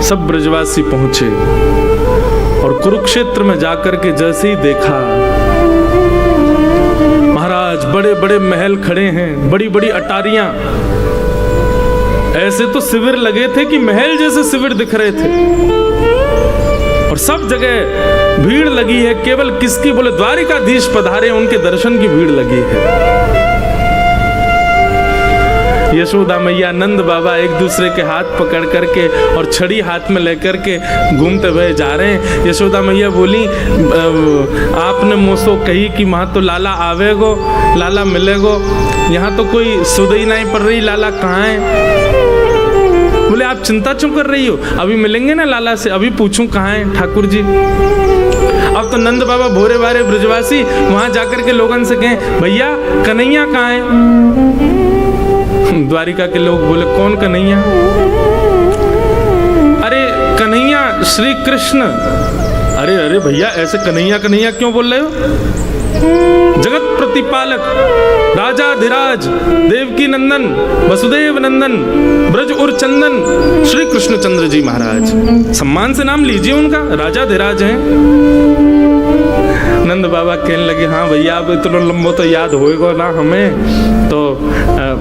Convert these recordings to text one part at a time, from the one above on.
सब ब्रजवासी पहुंचे और कुरुक्षेत्र में जाकर के जैसे ही देखा, महाराज बड़े बड़े महल खड़े हैं, बड़ी बड़ी अटारियां, ऐसे तो शिविर लगे थे कि महल जैसे शिविर दिख रहे थे, और सब जगह भीड़ लगी है। केवल किसकी? बोले द्वारिकाधीश पधारे, उनके दर्शन की भीड़ लगी है। यशोदा मैया, नंद बाबा एक दूसरे के हाथ पकड़ करके और छड़ी हाथ में लेकर के घूमते हुए जा रहे हैं। यशोदा मैया बोली, आपने मुझसे कही कि वहाँ तो लाला आवेगो, लाला मिलेगो, यहाँ तो कोई सुधई नहीं पड़ रही, लाला कहाँ है? बोले आप चिंता क्यों कर रही हो, अभी मिलेंगे ना लाला से, अभी पूछूं कहाँ है ठाकुर जी। अब तो नंद बाबा भोरे बारे ब्रजवासी वहां जाकर के लोगों से कहें, भैया कन्हैया कहाँ है? द्वारिका के लोग बोले, कौन कन्हैया? अरे कन्हैया श्री कृष्ण। अरे अरे भैया ऐसे कन्हैया कन्हैया क्यों बोल रहे हो? जगत प्रतिपालक, राजाधिराज, देवकी नंदन, वसुदेव नंदन, ब्रज और चंदन श्री कृष्णचंद्र जी महाराज, सम्मान से नाम लीजिए उनका, राजाधिराज हैं। नंद बाबा कहने लगे, हाँ भैया अब इतना लंबो तो याद होएगा ना हमें, तो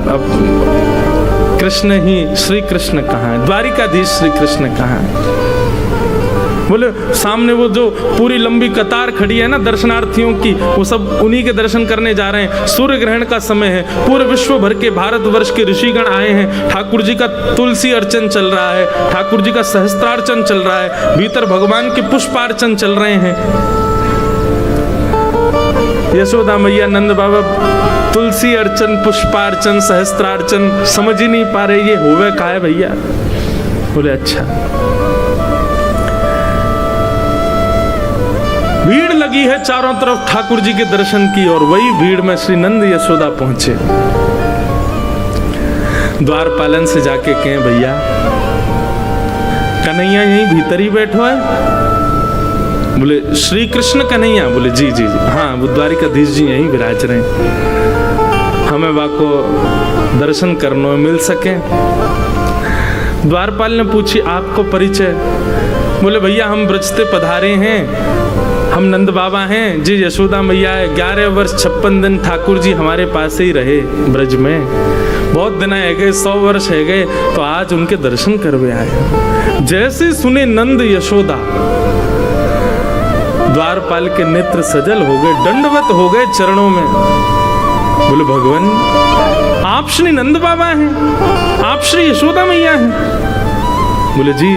अब कृष्ण ही, श्री कृष्ण कहाँ है? द्वारिकाधीश श्री कृष्ण कहाँ है? बोले सामने वो जो पूरी लंबी कतार खड़ी है ना दर्शनार्थियों की, वो सब उन्हीं के दर्शन करने जा रहे हैं। सूर्य ग्रहण का समय है, पूरे विश्व भर के भारतवर्ष के ऋषिगण आए हैं। ठाकुर जी का तुलसी अर्चन चल रहा है, ठाकुर जी का सहस्त्रार्चन चल रहा है, भीतर भगवान के पुष्पार्चन चल रहे हैं। यशोदा मैया, नंद बाबा तुलसी अर्चन, पुष्पार्चन, सहस्त्रार्चन समझ ही नहीं पा रहे ये होवे का है भैया। बोले अच्छा। भीड़ लगी है चारों तरफ ठाकुर जी के दर्शन की, और वही भीड़ में श्री नंद यशोदा पहुंचे। द्वारपालन से जाके कहें, भैया कन्हैया यहीं भीतर ही बैठो है? बोले श्री कृष्ण कन्हैया? बोले जी जी जी, हाँ वो द्वारिकाधीश जी यहीं विराज रहे हैं, हमें वाको दर्शन करने में मिल सके। द्वारपाल ने पूछी, आपको परिचय? बोले भैया हम ब्रजते पधारे हैं, हम नंद बाबा हैं जी, यशोदा मैया है। 11 वर्ष 56 दिन ठाकुर जी हमारे पास ही रहे ब्रज में, बहुत दिन है गए, 100 वर्ष है गए, तो आज उनके दर्शन करवे आए। जैसे सुने नंद यशोदा, द्वारपाल के नेत्र सजल हो गए, दंडवत हो गए चरणों में। बोले भगवान आप श्री नंद बाबा हैं, आप श्री यशोदा मैया हैं? बोले जी।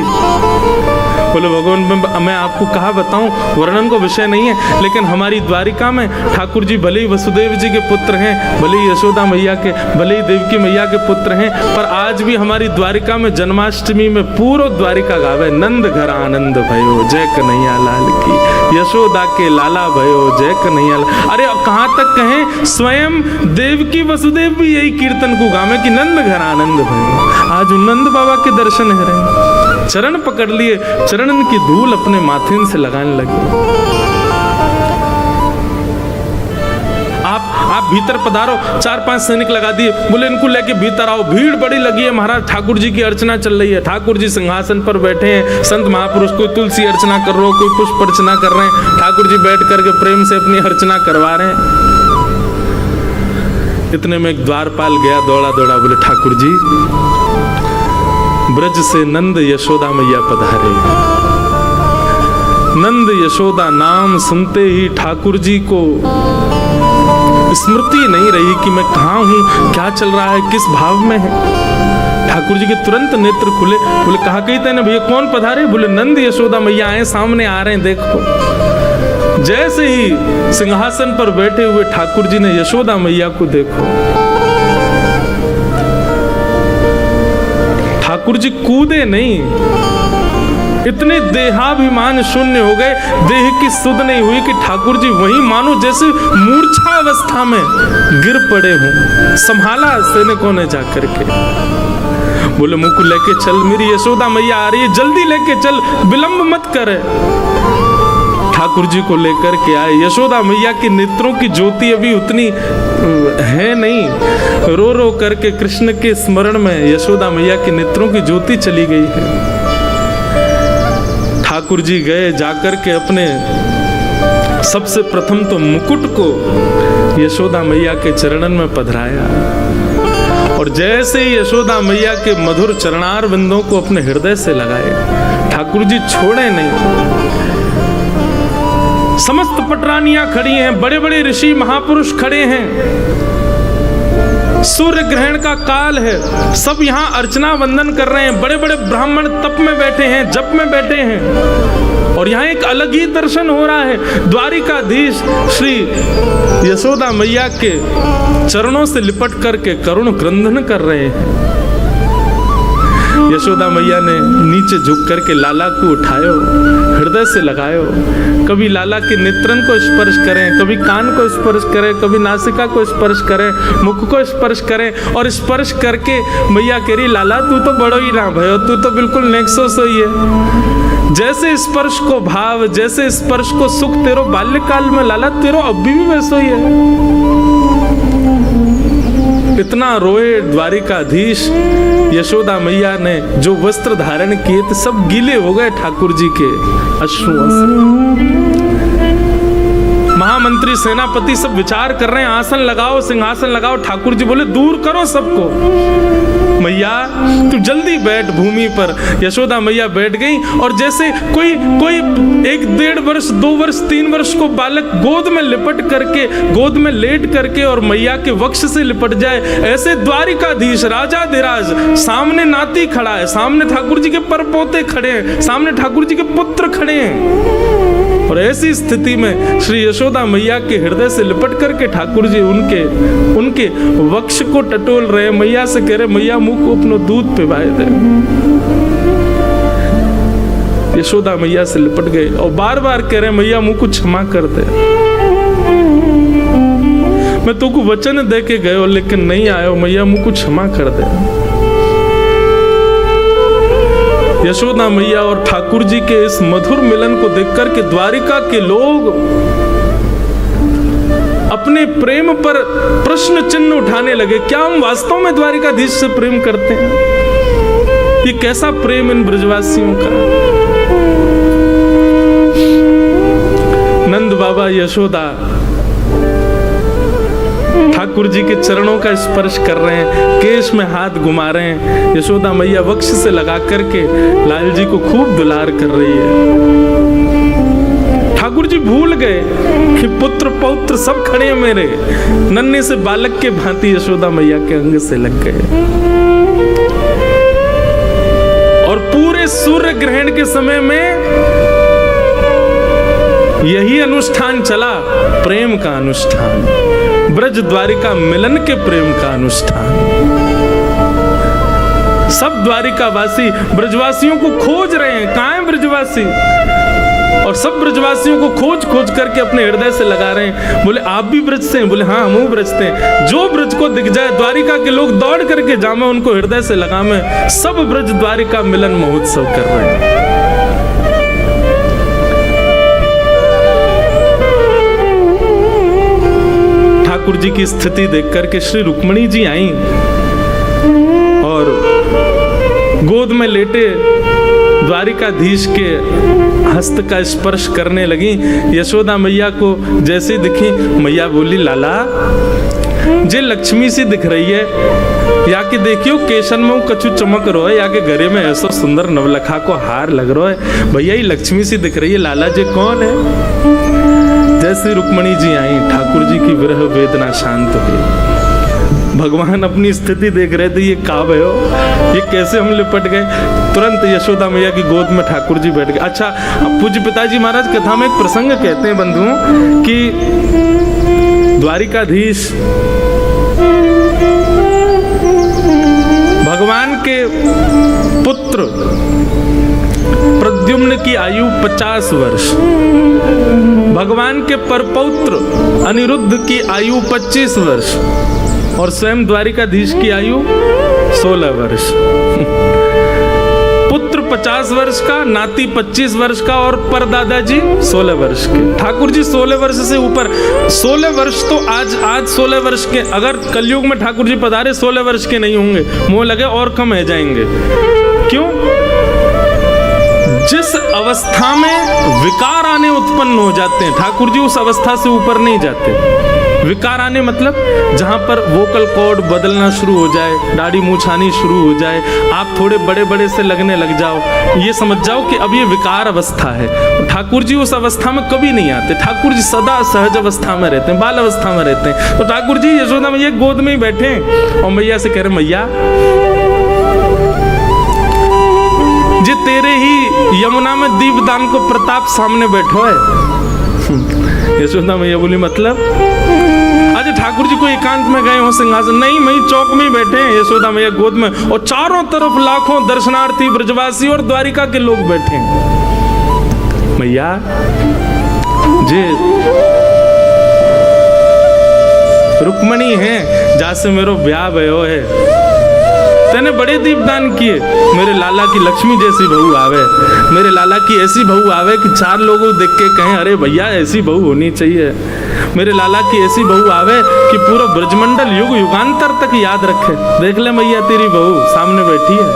बोले भगवान मैं आपको कहा बताऊं, वर्णन को विषय नहीं है, लेकिन हमारी द्वारिका में ठाकुर जी भले ही वसुदेव जी के पुत्र हैं, भले ही यशोदा मैया के, भले ही देवकी मैया के पुत्र हैं, पर आज भी हमारी द्वारिका में जन्माष्टमी में पूरा द्वारिका गावे, नंद घर आनंद भयो जय कन्हैया लाल की, यशोदा के लाला भयो जय कन्हैया लाल। अरे कहाँ तक कहें, स्वयं देवकी वसुदेव भी यही कीर्तन को गावे कि नंद घर आनंद भयो। आज नंद बाबा के दर्शन है रहे, चरण पकड़ लिए, चरणन की धूल अपने माथे से लगाने लगे। आप भीतर पधारो, 4-5 सैनिक लगा दिए, बोले इनको लेके भीतर आओ। भीड़ बड़ी लगी है महाराज, ठाकुर जी की अर्चना चल रही है, ठाकुर जी सिंहासन पर बैठे हैं, संत महापुरुष कोई तुलसी अर्चना कर रहे हो, कोई पुष्प अर्चना कर रहे हैं, ठाकुर जी बैठ करके प्रेम से अपनी अर्चना करवा रहे हैं। इतने में एक द्वारपाल गया दौड़ा दौड़ा, बोले ठाकुर जी ब्रज से नंद यशोदा मैया पधारे। नंद यशोदा नाम सुनते ही ठाकुर जी को स्मृति नहीं रही कि मैं कहाँ हूँ, क्या चल रहा है, किस भाव में है। ठाकुर जी के तुरंत नेत्र खुले, बोले कहा कही थे ना भैया, कौन पधारे? बोले नंद यशोदा मैया आए, सामने आ रहे हैं देखो। जैसे ही सिंहासन पर बैठे हुए ठाकुर जी ने यशोदा मैया को देखो, ठाकुर जी कूदे नहीं, इतने देहाभिमान शून्य हो गए, देह की सुध नहीं हुई कि ठाकुर जी वहीं मानो जैसे मूर्छा अवस्था में गिर पड़े हों। संभाला सैनिकों ने जाकर के, बोले मुंह को लेके चल, मेरी यशोदा मैया आ रही है, जल्दी लेके चल, विलंब मत करे। ठाकुर जी को लेकर के आए। यशोदा मैया के नेत्रों की ज्योति अभी उतनी है नहीं, रो रो करके कृष्ण के स्मरण में यशोदा मैया के नेत्रों की ज्योति चली गई है। ठाकुर जी गए, जाकर के अपने सबसे प्रथम तो मुकुट को यशोदा मैया के चरणन में पधराया, और जैसे ही यशोदा मैया के मधुर चरणार बिंदों को अपने हृदय से लगाए, ठाकुर जी छोड़े नहीं। समस्त पटरानियां खड़ी हैं, बड़े बड़े ऋषि महापुरुष खड़े हैं, सूर्य ग्रहण का काल है, सब यहाँ अर्चना वंदन कर रहे हैं, बड़े बड़े ब्राह्मण तप में बैठे हैं, जप में बैठे हैं, और यहाँ एक अलग ही दर्शन हो रहा है। द्वारिकाधीश श्री यशोदा मैया के चरणों से लिपट करके करुण क्रंदन कर रहे हैं। यशोदा मैया ने नीचे झुक करके लाला को उठायो, हृदय से लगायो, कभी लाला के नेत्रन को स्पर्श करें, कभी कान को स्पर्श करें, कभी नासिका को स्पर्श करें, मुख को स्पर्श करें, और स्पर्श करके मैया कह रही, लाला तू तो बड़ो ही ना भयो, तू तो बिल्कुल नेक्सो सोई है। जैसे स्पर्श को भाव, जैसे स्पर्श को सुख तेरो बाल्यकाल में, लाला तेरो अभी भी वैसो ही है। इतना रोए द्वारिकाधीश। यशोदा मैया ने जो वस्त्र धारण किए थे सब गीले हो गए ठाकुर जी के अश्रुओं से। महामंत्री सेनापति सब विचार कर रहे हैं, आसन लगाओ, सिंहासन लगाओ। ठाकुर जी बोले दूर करो सबको, मैया तू जल्दी बैठ भूमि पर। यशोदा मैया बैठ गई, और जैसे कोई 1-1.5 वर्ष 2 वर्ष 3 वर्ष को बालक गोद में लिपट करके, गोद में लेट करके और मैया के वक्ष से लिपट जाए, ऐसे द्वारिकाधीश राजाधिराज सामने नाती खड़ा है, सामने ठाकुर जी के परपोते खड़े हैं, सामने ठाकुर जी के पुत्र खड़े हैं, और ऐसी स्थिति में श्री यशोदा मैया के हृदय से लिपट करके ठाकुर जी उनके वक्ष को टटोल रहे, मैया से कह रहे, मैया मुंह को अपनो दूध पिवाए दे। यशोदा मैया से लिपट गए और बार बार कह रहे, मैया मुंह को क्षमा कर दे, मैं तुमको वचन दे के गयो लेकिन नहीं आयो, मैया मुंह को क्षमा कर दे। यशोदा मैया और ठाकुर जी के इस मधुर मिलन को देखकर के द्वारिका के लोग अपने प्रेम पर प्रश्न चिन्ह उठाने लगे। क्या हम वास्तव में द्वारिकाधीश से प्रेम करते हैं? ये कैसा प्रेम इन ब्रजवासियों का? नंद बाबा यशोदा ठाकुर जी के चरणों का स्पर्श कर रहे हैं, केश में हाथ घुमा रहे हैं। यशोदा मैया वक्ष से लगा करके लाल जी को खूब दुलार कर रही है। ठाकुर जी भूल गए कि पुत्र पौत्र सब खड़े हैं मेरे, नन्हे से बालक के भांति यशोदा मैया के अंग से लग गए। और पूरे सूर्य ग्रहण के समय में यही अनुष्ठान चला, प्रेम का अनुष्ठान, ब्रज द्वारिका मिलन के प्रेम का अनुष्ठान। सब द्वारिकावासी ब्रजवासियों को खोज रहे हैं, कहां है ब्रजवासी? और सब ब्रजवासियों को खोज खोज करके अपने हृदय से लगा रहे हैं। बोले आप भी ब्रज से हैं? बोले हाँ हम ब्रज से हैं। जो ब्रज को दिख जाए द्वारिका के लोग दौड़ करके जामे, उनको हृदय से लगा में। सब ब्रज द्वारिका मिलन महोत्सव कर रहे हैं। ठाकुर जी की स्थिति देख करके श्री रुक्मणी जी आई और गोद में लेटे द्वारिकाधीश के हस्त का स्पर्श करने लगी। यशोदा मैया को जैसे दिखी, मैया बोली लाला जे लक्ष्मी सी दिख रही है, या कि देखियो केशन में कछु चमक रो है, या के घरे में ऐसा सुंदर नवलखा को हार लग रहा है, भैया ये लक्ष्मी सी दिख रही है, लाला जी कौन है? जैसे रुक्मणी जी आई, ठाकुर जी की विरह वेदना शांत हुई। भगवान अपनी स्थिति देख रहे थे, ये काब है, ये कैसे हम लिपट गए। तुरंत यशोदा मैया की गोद में ठाकुर जी बैठ गए। अच्छा, अब पूज्य पिताजी महाराज कथा में एक प्रसंग कहते हैं बंधुओं कि द्वारिकाधीश भगवान के पुत्र प्रद्युम्न की आयु 50 वर्ष, भगवान के परपौत्र अनिरुद्ध की आयु 25 वर्ष और स्वयं द्वारिकाधीश की आयु 16 वर्ष। पुत्र 50 वर्ष का, नाती 25 वर्ष का और परदादा जी 16 वर्ष के। ठाकुर जी 16 वर्ष से ऊपर, 16 वर्ष तो आज 16 वर्ष के, अगर कलयुग में ठाकुर जी पधारे 16 वर्ष के नहीं होंगे, मुंह लगे और कम है जाएंगे। क्यों? जिस अवस्था में विकार आने उत्पन्न हो जाते हैं, ठाकुर जी उस अवस्था से ऊपर नहीं जाते। विकार आने मतलब जहां पर वोकल कॉर्ड बदलना शुरू हो जाए, दाढ़ी मूंछ आनी शुरू हो जाए, आप थोड़े बड़े बड़े से लगने लग जाओ, ये समझ जाओ कि अब ये विकार अवस्था है। ठाकुर जी उस अवस्था में कभी नहीं आते। ठाकुर जी सदा सहज अवस्था में रहते हैं, बाल अवस्था में रहते हैं। तो ठाकुर जी यशोदा मैया गोद में ही बैठे हैं और मैया से कह रहे, मैया जे तेरे ही यमुना में दीपदान को प्रताप सामने बैठो है। यशोदा मैया बोली मतलब आज ठाकुर जी को एकांत में गए हो सिंहासन? नहीं, मैं चौक में ही बैठे हैं यशोदा मैया गोद में, और चारों तरफ लाखों दर्शनार्थी ब्रजवासी और द्वारिका के लोग बैठे हैं। मैया जे रुक्मणी है जासे मेरो ब्याह भयो है, तेने बड़े दीपदान किए, मेरे लाला की लक्ष्मी जैसी बहू आवे, मेरे लाला की ऐसी बहू आवे कि चार लोगों देख के कहें अरे भैया ऐसी बहू होनी चाहिए। मेरे लाला की ऐसी बहू आवे कि पूरा ब्रजमंडल युग युगांतर तक याद रखे। देख ले मैया तेरी बहू सामने बैठी है।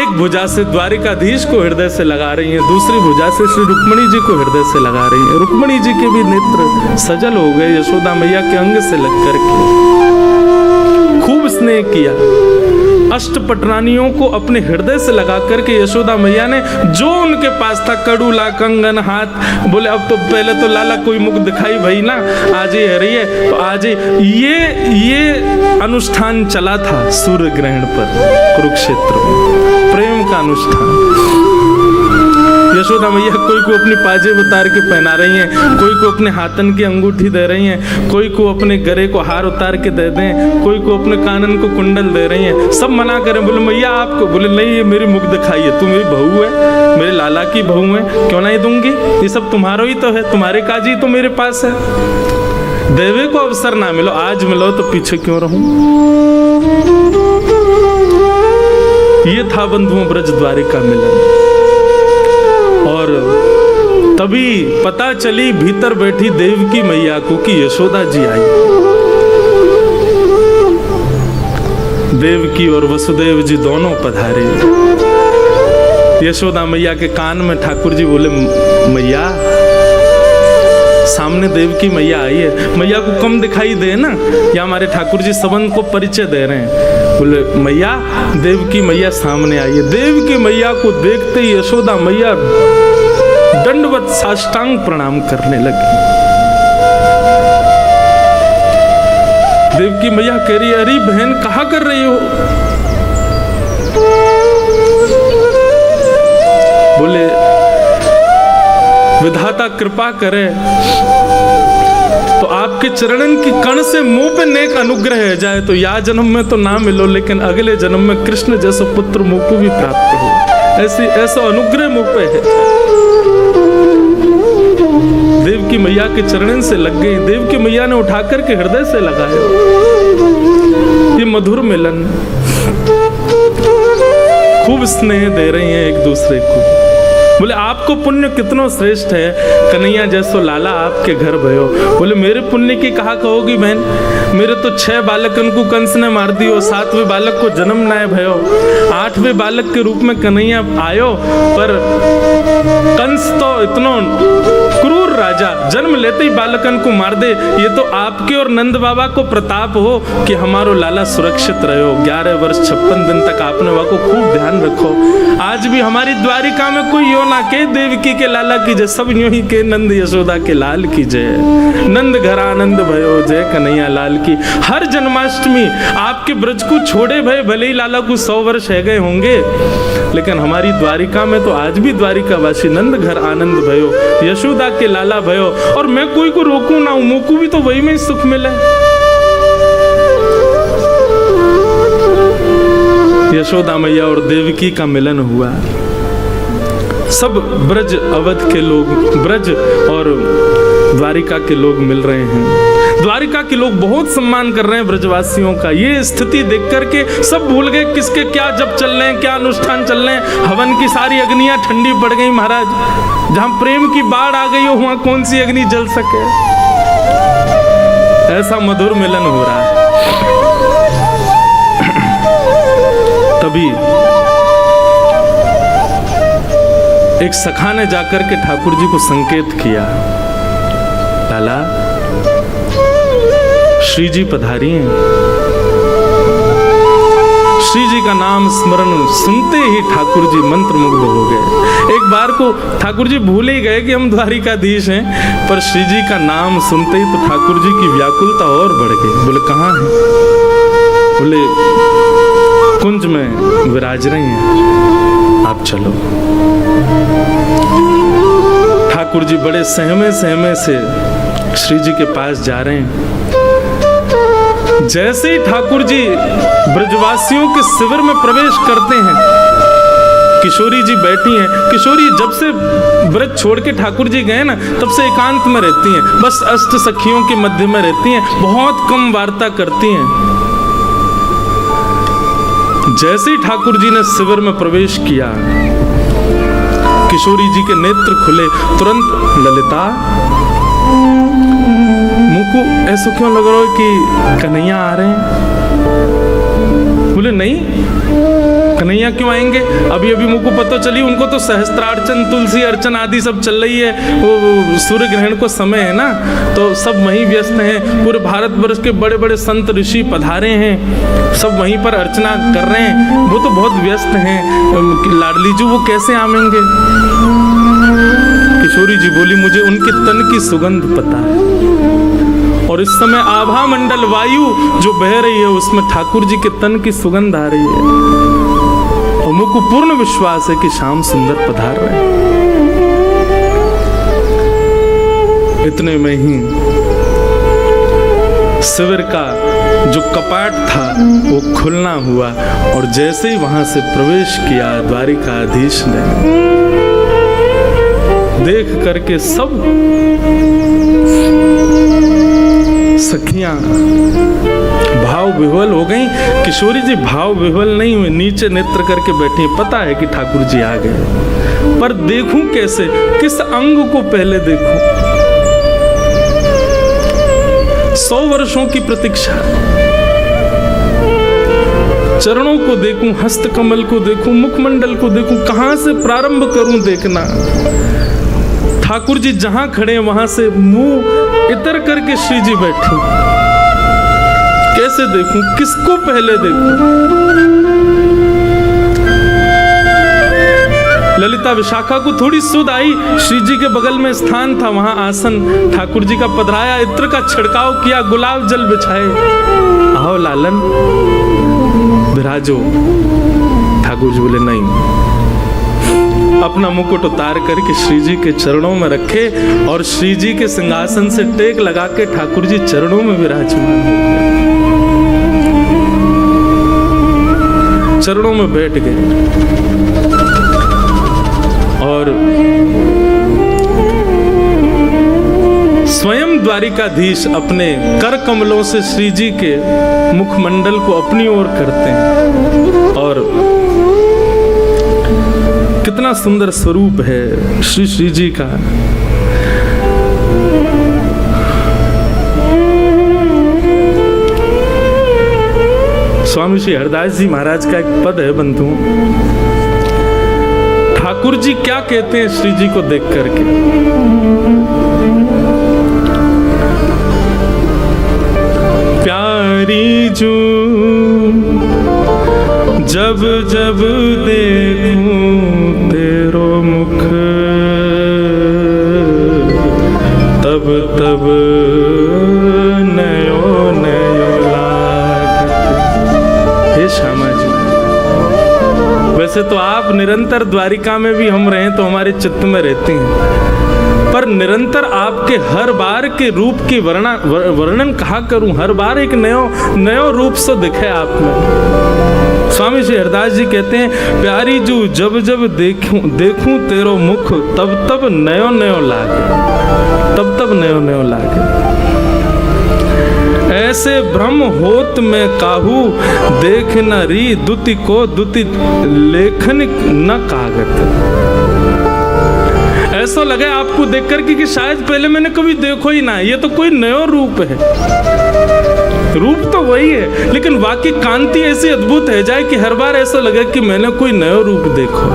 एक भुजा से द्वारिकाधीश को हृदय से लगा रही हैं, दूसरी भुजा से श्री रुक्मणी जी को हृदय से लगा रही हैं। रुक्मणी जी के भी नेत्र सजल हो गए यशोदा मैया के अंग से लग करके। खूब स्नेह किया, अष्टपटरानियों को अपने हृदय से लगा करके यशोदा मैया ने जो उनके पास था, कड़ूला, कंगन, हाथ, बोले अब तो पहले तो लाला कोई मुख दिखाई भाई ना, आज ये रही है तो आज ये अनुष्ठान चला था सूर्य ग्रहण पर कुरुक्षेत्र में, प्रेम का अनुष्ठान। यशोदा मैया कोई को अपनी पाजेब उतार के पहना रही हैं, कोई को अपने हाथन की अंगूठी दे रही हैं, कोई को अपने गले को हार उतार के दे दें, कोई को अपने कानन को कुंडल दे रही हैं। सब मना करें, बोले मैया आपको, बोले नहीं ये मेरी मुख दिखाई है, तू मेरी बहू है, मेरे लाला की बहू है, क्यों नहीं दूंगी, ये सब तुम्हारा ही तो है, तुम्हारे काजी तो मेरे पास है। देवे को अवसर ना मिलो, आज मिलो तो पीछे क्यों रहूं। ये था बंधुओं ब्रज द्वारिका मिलन। और तभी पता चली भीतर बैठी देवकी मैया को कि यशोदा जी आई। देवकी और वसुदेव जी दोनों पधारे। यशोदा मैया के कान में ठाकुर जी बोले, मैया सामने देवकी मैया आई है, मैया को कम दिखाई दे ना, या हमारे ठाकुर जी संबंध को परिचय दे रहे हैं। बोले मैया देवकी मैया सामने आई है। देवकी मैया को देखते ही यशोदा मैया दंडवत साष्टांग प्रणाम करने लगी। देवकी मैया कह रही, अरे बहन कहाँ कर रही हो? बोले विधाता कृपा करे तो आपके चरणन की कण से मुंह पे नेक अनुग्रह है जाए तो या जन्म में तो ना मिलो, लेकिन अगले जन्म में कृष्ण जैसा पुत्र मुझ को भी प्राप्त हो, ऐसा अनुग्रह मुंह पे है। देवकी मैया के चरणन से लग गई। देवकी मैया ने उठा करके हृदय से लगाया। ये मधुर मिलन, खूब स्नेह दे रही हैं एक दूसरे को। बोले आपको पुण्य कितनो श्रेष्ठ है, कन्हैया जैसो लाला आपके घर भयो। बोले मेरे पुण्य की कहा कहोगी बहन, मेरे तो 6 बालकन को कंस ने मार दियो, 7वें बालक को जन्म नाय भयो, 8वें बालक के रूप में कन्हैया आयो, पर कंस तो इतनो क्रूर राजा जन्म लेते ही बालकन को मार दे। ये तो आपके और नंद बाबा को प्रताप हो कि हमारो लाला सुरक्षित रहो। 11 वर्ष 56 दिन तक आपने वह को खूब ध्यान रखो। आज भी हमारी द्वारिका में कोई यो ना के देवकी के लाला की जय, सब यूं ही के नंद यशोदा के लाल की जय। नंद घर आनंद भयो जय कन्हैया लाल की। हर जन्माष्टमी आपके ब्रज को छोड़े भय, भले ही लाला को 100 वर्ष है गए होंगे, लेकिन हमारी द्वारिका में तो आज भी द्वारिका वासी नंद घर आनंद भयो, यशोदा के लाला भयो। और मैं कोई को रोकू ना, मुझको भी तो वही में सुख मिले। यशोदा मैया और देवकी का मिलन हुआ। सब ब्रज अवध के लोग, ब्रज और द्वारिका के लोग मिल रहे हैं। द्वारिका के लोग बहुत सम्मान कर रहे हैं ब्रजवासियों का। ये स्थिति देख करके सब भूल गए किसके क्या जब चल रहे हैं, क्या अनुष्ठान चल रहे हैं। हवन की सारी अग्नियां ठंडी पड़ गई महाराज। जहां प्रेम की बाढ़ आ गई हो वहां कौन सी अग्नि जल सके। ऐसा मधुर मिलन हो रहा है। तभी एक सखा ने जाकर के ठाकुर जी को संकेत किया, लाला श्री जी पधारी हैं। श्री जी का नाम स्मरण सुनते ही ठाकुर जी मंत्रमुग्ध हो गए। एक बार को ठाकुर जी भूल ही गए कि हम द्वारिकाधीश हैं, पर श्री जी का नाम सुनते ही तो ठाकुर जी की व्याकुलता और बढ़ गई। बोले कहाँ हैं? बोले कुंज में विराज रहे हैं, आप चलो। ठाकुर जी बड़े सहमे सहमे से श्री जी के पास जा रहे हैं। जैसे ही ठाकुर जी ब्रजवासियों के शिविर में प्रवेश करते हैं, किशोरी जी बैठी हैं। किशोरी जब से ब्रज छोड़ के ठाकुर जी गए ना, तब से एकांत में रहती हैं, बस अष्ट सखियों के मध्य में रहती हैं, बहुत कम वार्ता करती हैं। जैसे ही ठाकुर जी ने शिविर में प्रवेश किया, किशोरी जी के नेत्र खुले। तुरंत ललिता, मुझको ऐसा क्यों लग रहा है कि कन्हैया आ रहे हैं? बोले नहीं, कन्हैया क्यों आएंगे? अभी अभी मुझको पता चली, उनको तो सहस्त्रार्चन, तुलसी अर्चन आदि सब चल रही है। वो सूर्य ग्रहण को समय है ना, तो सब वहीं व्यस्त हैं। पूरे भारतवर्ष के बड़े बड़े संत ऋषि पधारे हैं, सब वहीं पर अर्चना कर रहे हैं। वो तो बहुत व्यस्त हैं, लाडली जी वो कैसे आवेंगे? किशोरी जी बोली, मुझे उनके तन की सुगंध पता है, और इस समय आभा मंडल वायु जो बह रही है उसमें ठाकुर जी के तन की सुगंध आ रही है, और मुझको पूर्ण विश्वास है कि श्याम सुंदर पधार रहे हैं। इतने में ही शिविर का जो कपाट था वो खुलना हुआ, और जैसे ही वहां से प्रवेश किया द्वारिकाधीश ने, देख करके सब सखियां भाव विह्वल हो गई। किशोरी जी भाव विह्वल नहीं हुए, नीचे नेत्र करके बैठी। पता है कि ठाकुर जी आ गए, पर देखूं कैसे, किस अंग को पहले देखूं? 100 वर्षों की प्रतीक्षा, चरणों को देखूं, हस्त कमल को देखूं, मुखमंडल को देखूं, कहां से प्रारंभ करूं देखना? ठाकुर जी जहां खड़े वहां से मुंह इतर करके श्री जी बैठे, कैसे देखूं, किसको पहले देखूं? ललिता विशाखा को थोड़ी सुध आई, श्री जी के बगल में स्थान था, वहां आसन ठाकुर जी का पधराया, इत्र का छिड़काव किया, गुलाब जल बिछाए। आओ लालन विराजो। ठाकुर जी बोले नहीं, अपना मुकुट उतार करके श्री जी के चरणों में रखे, और श्री जी के सिंहासन से टेक लगा के ठाकुर जी चरणों में विराजमान हो गए, चरणों में बैठ गए। और स्वयं द्वारिकाधीश अपने कर कमलों से श्री जी के मुखमंडल को अपनी ओर करते हैं, और कितना सुंदर स्वरूप है श्री जी का। स्वामी श्री हरदास जी महाराज का एक पद है बंधु, ठाकुर जी क्या कहते हैं श्री जी को देख करके? प्यारी जू जब जब देखूं तेरो मुख, तब तब नयो नयो लागत। हे श्यामा जी, वैसे तो आप निरंतर द्वारिका में भी हम रहें तो हमारे चित्त में रहते हैं, पर निरंतर आपके हर बार के रूप की वर्णन कहा करूं? हर बार एक नयो रूप से दिखे आप में। स्वामी श्री हरदास जी कहते हैं, प्यारी जू जब जब देखूं तेरो मुख, तब तब नयो नयो लागे, तब तब नयो नयो लागे। ऐसे भ्रम होत में काहू, देख न री दुति को दुति लेखन न कागत। ऐसा लगे आपको देख करके कि शायद पहले मैंने कभी देखो ही ना, ये तो कोई नया रूप है। रूप तो वही है, लेकिन वाकई कांति ऐसी अद्भुत है जाए कि हर बार ऐसा लगे कि मैंने कोई नया रूप देखो।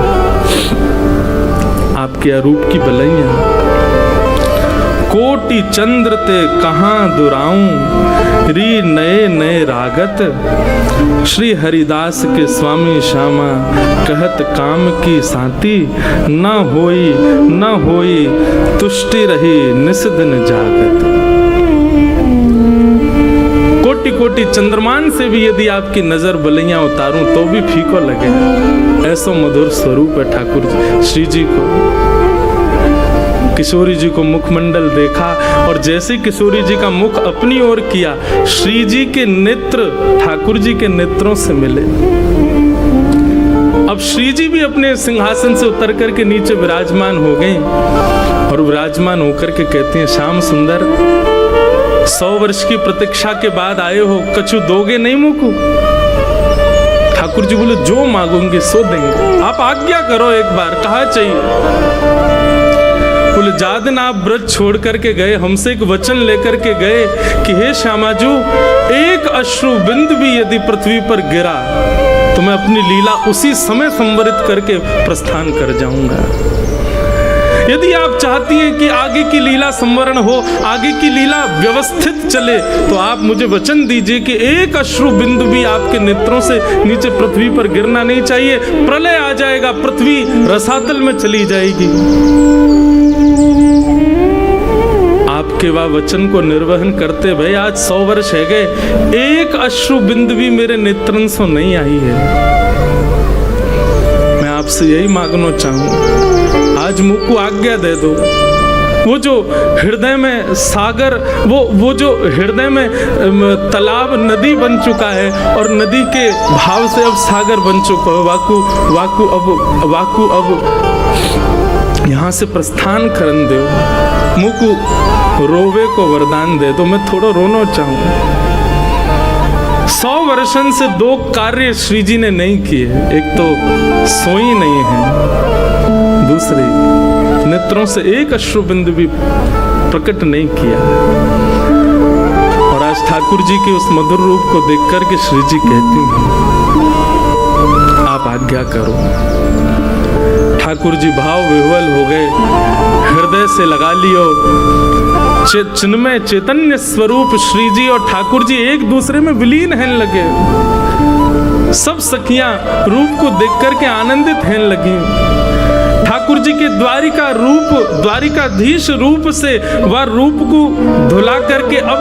आपके अरूप की बलैया। कोटि चंद्र ते कहाँ दुराऊं, री नए नए रागत। श्री हरिदास के स्वामी श्यामा, कहत काम की साथी। न होई तुष्टि रही निस दिन जागत। कोटि कोटि चंद्रमान से भी यदि आपकी नजर बलैया उतारूं तो भी फीको लगे, ऐसा मधुर स्वरूप है ठाकुर श्री जी को। किशोरी जी को मुखमंडल देखा और जैसे किशोरी जी का मुख अपनी ओर किया, श्री जी के नेत्र ठाकुर जी के नेत्रों से मिले। अब श्री जी भी अपने सिंहासन से उतर करके नीचे विराजमान हो गए और विराजमान होकर के कहते हैं, श्याम सुंदर 100 वर्ष की प्रतीक्षा के बाद आए हो, कछु दोगे नहीं मुझको? ठाकुर जी बोले, जो मांगोगे सो देंगे, आप आज्ञा करो एक बार, कहा चाहिए? बोले, जादन आप ब्रज छोड़ करके गए, हमसे एक वचन लेकर के गए कि हे श्यामाजू, एक अश्रु बिंदु भी यदि पृथ्वी पर गिरा तो मैं अपनी लीला उसी समय संवरित करके प्रस्थान कर जाऊंगा। यदि आप चाहती हैं कि आगे की लीला संवरण हो, आगे की लीला व्यवस्थित चले, तो आप मुझे वचन दीजिए कि एक अश्रु बिंदु भी आपके नेत्रों से नीचे पृथ्वी पर गिरना नहीं चाहिए। प्रलय आ जाएगा, पृथ्वी रसातल में चली जाएगी। आपके वह वचन को निर्वहन करते भाई आज 100 वर्ष है गए, एक अश्रु बिंदु भी मेरे नेत्रन से नहीं आई है। मैं आपसे यही मांगना चाहूँ, आज मुझको आज्ञा दे दो। वो जो हृदय में सागर, वो जो हृदय में तालाब नदी बन चुका है और नदी के भाव से अब सागर बन चुका है, वाकु अब यहाँ से प्रस्थान करन दो, मुझको रोवे को वरदान दे दो, मैं थोड़ा रोना चाहूँ। 100 वर्षन से 2 कार्य श्री जी ने नहीं किए, एक तो सोई नहीं है, दूसरी नेत्रों से एक अश्रु बिंदु भी प्रकट नहीं किया। और आज ठाकुर जी के उस मधुर रूप को देख करके श्री जी कहती हैं, आप आज्ञा करो। ठाकुर जी भाव विह्वल हो गए, हृदय से लगा लियो। चिन्मय चैतन्य स्वरूप श्री जी और ठाकुर जी एक दूसरे में विलीन हैं लगे। सब सखियां रूप को देख करके आनंदित हैं लगी। ठाकुर जी के द्वारिका रूप, द्वारिकाधीश रूप से वह रूप को धुला करके अब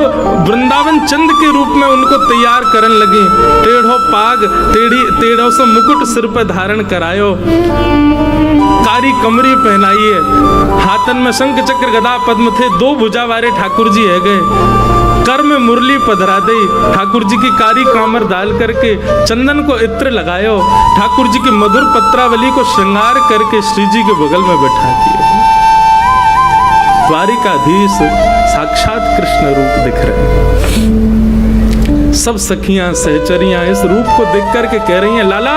वृंदावन चंद के रूप में उनको तैयार करने लगी। टेढ़ो पाग, टेढ़ो से मुकुट सिर पर धारण करायो, कारी कमरी पहनाइए, हाथन में शंख चक्र गदा पद्म थे, 2 भुजा वाले ठाकुर जी है गए। कर में मुरली पधरा दे, ठाकुर जी की कारी कामर डाल करके चंदन को इत्र लगायो, ठाकुर जी की मधुर पत्रावली को श्रृंगार करके श्री जी के बगल में बैठा दिया। द्वारिकाधीश साक्षात कृष्ण रूप दिख रहे। सब सखियां सहचरियां इस रूप को देख करके कह रही हैं, लाला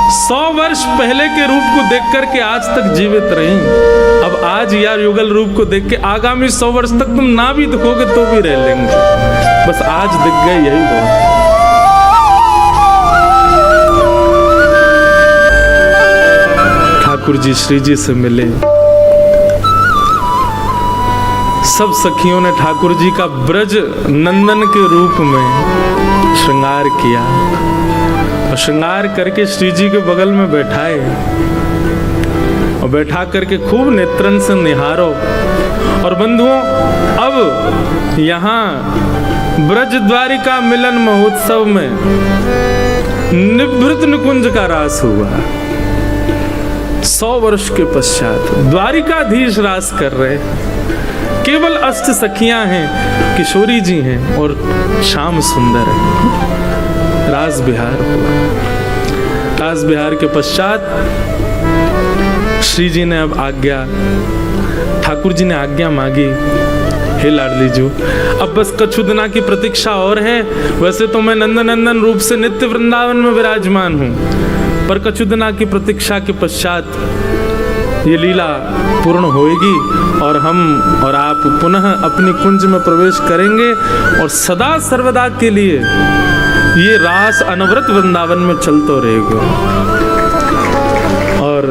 100 वर्ष पहले के रूप को देख करके आज तक जीवित रही, अब आज यार युगल रूप को देख के आगामी 100 वर्ष तक तुम ना भी दिखोगे तो भी रह लेंगे, बस आज दिख गए यही बहुत। ठाकुर जी श्री जी से मिले, सब सखियों ने ठाकुर जी का ब्रज नंदन के रूप में श्रृंगार किया और श्रृंगार करके श्री जी के बगल में बैठाए और बैठा करके खूब नेत्रन से निहारो। और बंधुओं, अब यहाँ ब्रज द्वारिका मिलन महोत्सव में निभृत निकुंज का रास हुआ। 100 वर्ष के पश्चात द्वारिकाधीश रास कर रहे, केवल अष्ट सखियां हैं, किशोरी जी हैं और श्याम सुंदर है। रास बिहार हुआ। रास बिहार के पश्चात श्री जी ने अब आज्ञा, ठाकुर जी ने आज्ञा मांगी, हे लाडली जी, अब बस कछु दिना की प्रतीक्षा और है। वैसे तो मैं नंदनंदन रूप से नित्य वृंदावन में विराजमान हूँ, पर कछु दिना की प्रतीक्षा के पश्चात ये लीला पूर्ण होएगी और हम और आप पुनः अपनी कुंज में प्रवेश करेंगे और सदा सर्वदा के लिए ये रास अनवरत वृंदावन में चलते रहेगा। और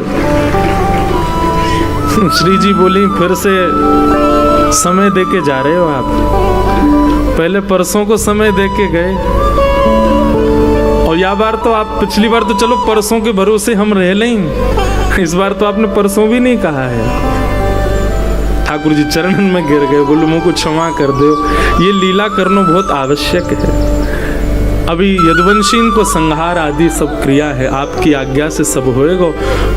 श्री जी बोली फिर से समय देके जा रहे हो आप, पहले परसों को समय देके गए और या बार तो आप, पिछली बार तो चलो परसों के भरोसे हम रह लें, इस बार तो आपने परसों भी नहीं कहा है। ठाकुर जी चरणन में गिर गए, बोले मुझको क्षमा कर दो, ये लीला करना बहुत आवश्यक है। अभी यदुवंशी को संहार आदि सब क्रिया है, आपकी आज्ञा से सब होएगा।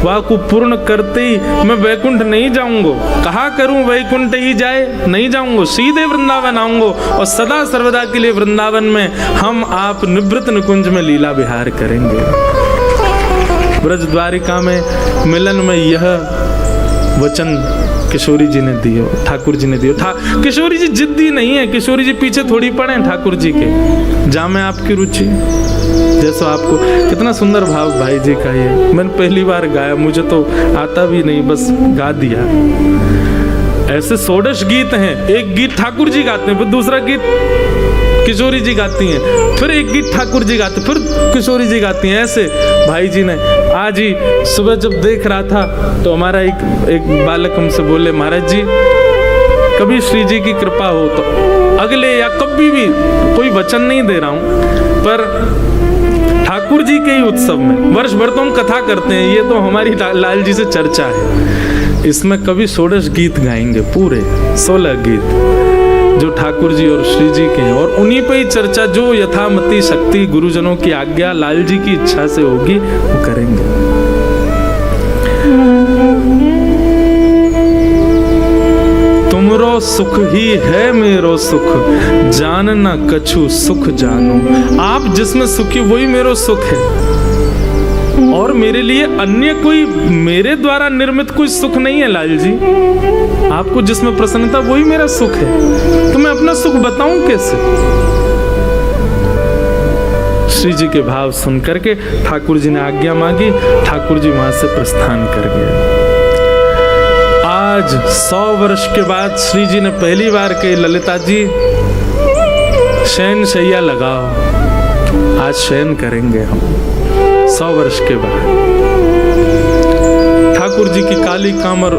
वह को पूर्ण करते ही मैं वैकुंठ नहीं जाऊंगा, कहा करूं वैकुंठ ही जाए, नहीं जाऊंगा, सीधे वृंदावन आऊंगा और सदा सर्वदा के लिए वृंदावन में हम आप निवृत्त निकुंज में लीला विहार करेंगे। ब्रज द्वारिका में मिलन में यह वचन किशोरी जी ने दियो, ठाकुर जी ने दियो। किशोरी जी जिद्दी नहीं है, किशोरी जी पीछे थोड़ी पड़े हैं ठाकुर जी के, जहाँ में आपकी रुचि जैसा आपको। कितना सुंदर भाव भाई जी का, ये मैंने पहली बार गाया, मुझे तो आता भी नहीं, बस गा दिया। ऐसे 16 गीत हैं, एक गीत ठाकुर जी गाते हैं, फिर दूसरा गीत किशोरी जी गाती हैं, फिर एक गीत ठाकुर जी गाते, फिर किशोरी जी गाती हैं। ऐसे भाई जी ने आज ही सुबह जब देख रहा था तो हमारा एक बालक हमसे बोले, महाराज जी कभी श्री जी की कृपा हो तो अगले या कभी भी, कोई वचन नहीं दे रहा हूं, पर ठाकुर जी के ही उत्सव में वर्ष भर तो हम कथा करते हैं, ये तो हमारी लाल जी से चर्चा है, इसमें कभी 16 गीत गाएंगे, पूरे 16 गीत जो ठाकुर जी और श्री जी के हैं, और उन्हीं पे ही चर्चा, जो यथामति शक्ति गुरुजनों की आज्ञा लाल जी की इच्छा से होगी वो करेंगे। तुमरो सुख ही है मेरो सुख, जानना कछु सुख जानो। आप जिसमें सुखी वही मेरो सुख है, और मेरे लिए अन्य कोई मेरे द्वारा निर्मित कोई सुख नहीं है लाल जी। आपको जिसमें प्रसन्नता वही मेरा सुख है, तो मैं अपना सुख बताऊं कैसे। श्री जी के भाव सुन करके ठाकुर जी ने आज्ञा मांगी, ठाकुर जी वहां से प्रस्थान कर गए। आज 100 वर्ष के बाद श्री जी ने पहली बार कही, ललिता जी शयन शैया लगाओ, आज शयन करेंगे हम। 100 वर्ष के बाद ठाकुर जी की काली कामर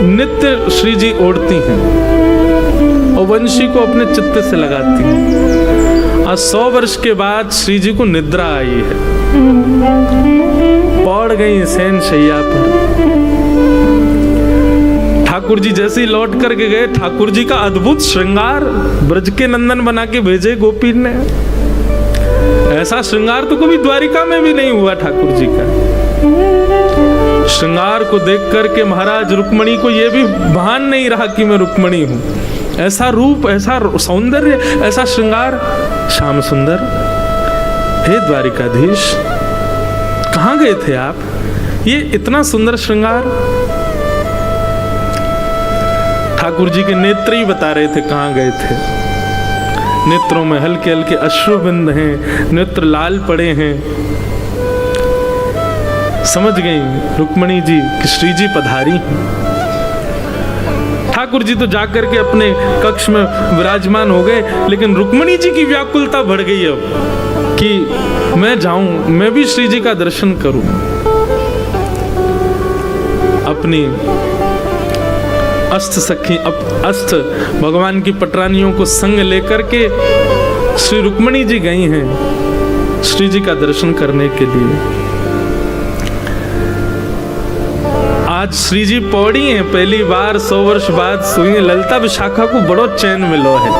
नित्य श्री जी ओढ़ती हैं और वंशी को अपने चित्त से लगाती हैं। आज 100 वर्ष के बाद श्री जी को निद्रा आई है, पड़ गई शयन शैया पर। ठाकुर जी जैसे ही लौट करके गए, ठाकुर जी का अद्भुत श्रृंगार ब्रज के नंदन बना के भेजे गोपी ने। ऐसा श्रृंगार तो कभी द्वारिका में भी नहीं हुआ ठाकुर जी का। श्रृंगार को देख करके महाराज रुक्मणी को यह भी भान नहीं रहा कि मैं रुक्मणी हूं। ऐसा रूप, ऐसा सौंदर्य, ऐसा श्रृंगार। श्याम सुंदर, हे द्वारिकाधीश, कहां गए थे आप? ये इतना सुंदर श्रृंगार। ठाकुर जी के नेत्र ही बता रहे थे कहां गए थे। नेत्रों में हल्के हल्के अश्रुबिंद हैं, नेत्र लाल पड़े हैं। समझ गई रुक्मणी जी कि श्री जी पधारी हैं। ठाकुर जी तो जाकर के अपने कक्ष में विराजमान हो गए, लेकिन रुक्मणी जी की व्याकुलता बढ़ गई अब कि मैं जाऊं, मैं भी श्री जी का दर्शन करूं। अपनी अष्ट सखी, अष्ट भगवान की पटरानियों को संग लेकर के श्री रुक्मणी जी गई हैं श्री जी का दर्शन करने के लिए। आज श्री जी पौड़ी हैं, पहली बार 100 वर्ष बाद सुई। ललिता विशाखा को बड़ो चैन मिलो है,